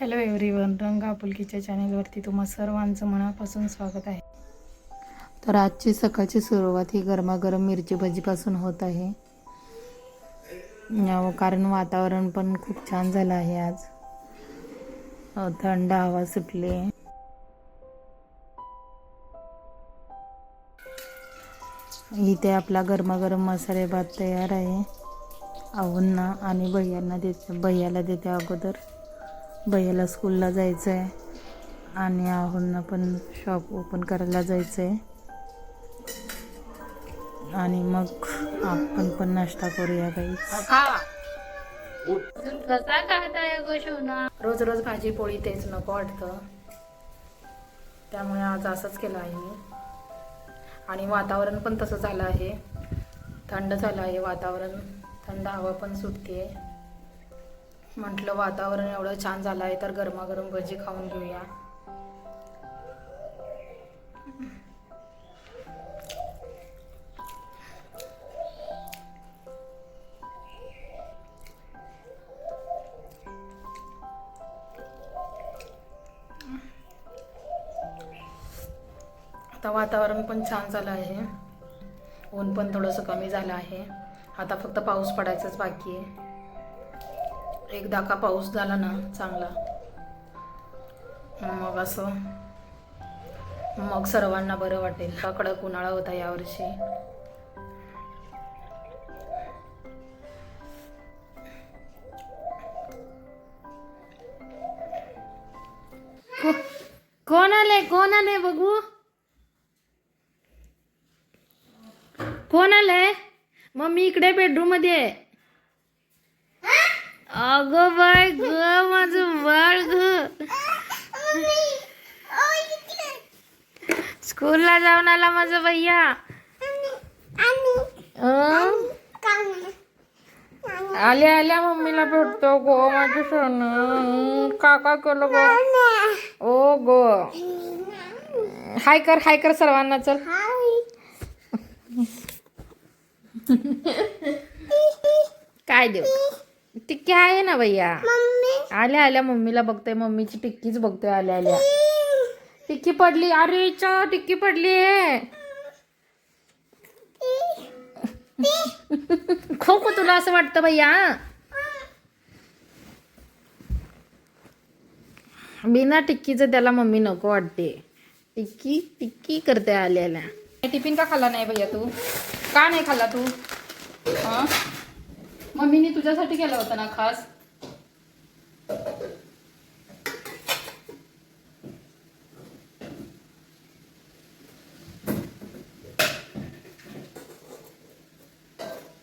Hello everyone, रंग आपुलकीच्या चॅनेलवरती तुम्हा सर्वांचं मनापासून स्वागत आहे. तर आजची सकाळची सुरुवात ही गरमागरम मिरची भजीपासून होत आहे. कारण वातावरण पण खूप छान झालं आहे. आज थंड हवा सुटली. इथे आपला गरमागरम मसाले भात तयार आहे. आऊंना आणि भैयाला देते अगोदर. भैयाला स्कूलला जायचं आहे आणि आहोंना पण शॉप ओपन करायला जायचं आहे. आणि मग आपण पण नाश्ता करूया गाईस. रोज रोज भाजी पोळी तेच नको वाटतं, त्यामुळे आज असंच केलं आहे मी. आणि वातावरण पण तसं झालं आहे, थंड झालं आहे वातावरण, थंड हवा पण सुटते. म्हटलं वातावरण एवढं छान झालं आहे तर गरमागरम भजी खाऊन घेऊया. आता वातावरण पण छान झालं आहे, ऊन पण थोडंसं कमी झालं आहे. आता फक्त पाऊस पडायचाच बाकी आहे. एकदा का पाऊस झाला ना चांगला, मग सर्वांना बरं वाटेल. कडक उन्हाळा होता यावर्षी. कोण आले बघू? कोण आलंय? मम्मी इकडे बेडरूम मध्ये आहे. अगं बाय ग, माझं बाळ ग. स्कूलला जाऊन आला माझा भैया. आल्या मम्मीला भेटतो गो माझं सोनं. काका केलं गो. ओ गो, हाय कर सर्वांना. चल काय देऊ? टिक्की आहे ना भैया. आल्या मम्मीला बघतोय, मम्मीची टिक्कीच बघतोय. आल्या टिक्की पडली. अरे टिक्की पडली. खो तुला असं वाटतं भैया? बिना टिक्कीचं त्याला मम्मी नको वाटते. टिक्की करते आल्याला. टिफिन का खाल्ला नाही भैया तू? का नाही खाल्ला तू? मम्मीने तुझ्यासाठी केलं होतं ना खास.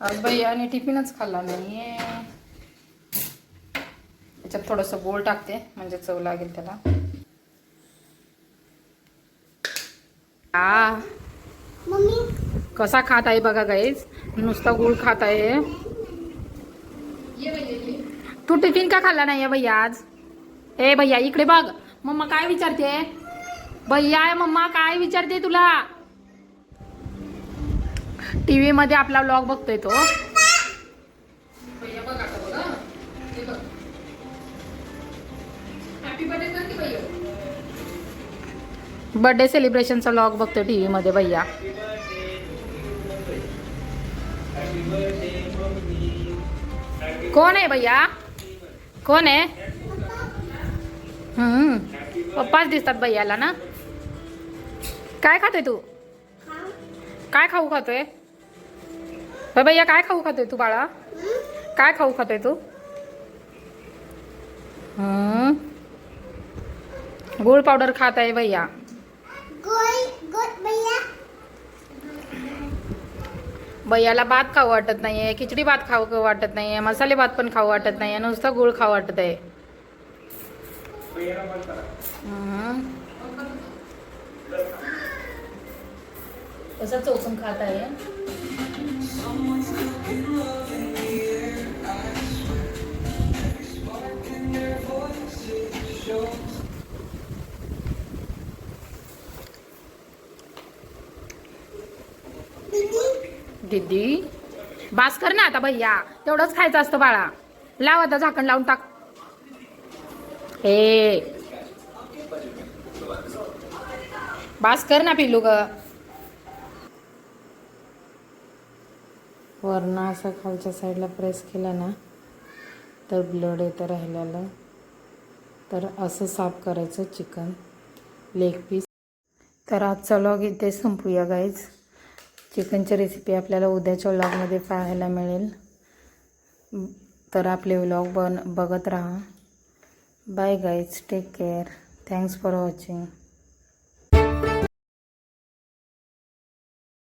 आज भैयाने टिफिनच खाल्ला नाहीये. त्याच्यात थोडंसं गोड टाकते म्हणजे चव लागेल त्याला. कसा खात आहे बघा गाईस, नुसता गुळ खात आहे. तू टिफिन का खाल्ला नाही भैया आज? ए भैया इकडे बघ, मम्मा काय विचारते? भैया मम्मा काय विचारते तुला? टीव्ही मध्ये आपला व्लॉग बघतोय तो. बर्थडे सेलिब्रेशनचा व्लॉग बघतोय टीव्ही मध्ये भैया. कोण आहे भैया? कोण आहे? पप्पाच दिसतात भैयाला ना. काय खातोय तू? काय खाऊ खातोय भैया? काय खाऊ खातोय तू बाळा? काय खाऊ खातोय तू? गुळ पावडर खात आहे भैया. भैयाला भात खाऊ वाटत नाहीये, खिचडी भात खाऊ वाटत नाहीये, मसाले भात पण खाऊ वाटत नाहीये, नुसतं गुळ खाऊ वाटत आहे. कसं चोचून खात आहे. दीदी बास कर ना आता भैया, तेवढंच खायचं असतं बाळा. लाव आता झाकण लावून टाक. ए बास कर ना पिलू ग. वरनं असं खालच्या साईडला प्रेस केलं ना तर ब्लड येतं राहिलेलं. तर असं साफ करायचं चिकन लेग पीस. तर आजचा व्लॉग इथे संपूया गाईज. चिकनची रेसिपी आपल्याला उद्याच्या व्लॉगमध्ये पाहायला मिळेल. तर आपले व्लॉग बघत राहा. Bye guys, take care. Thanks for watching.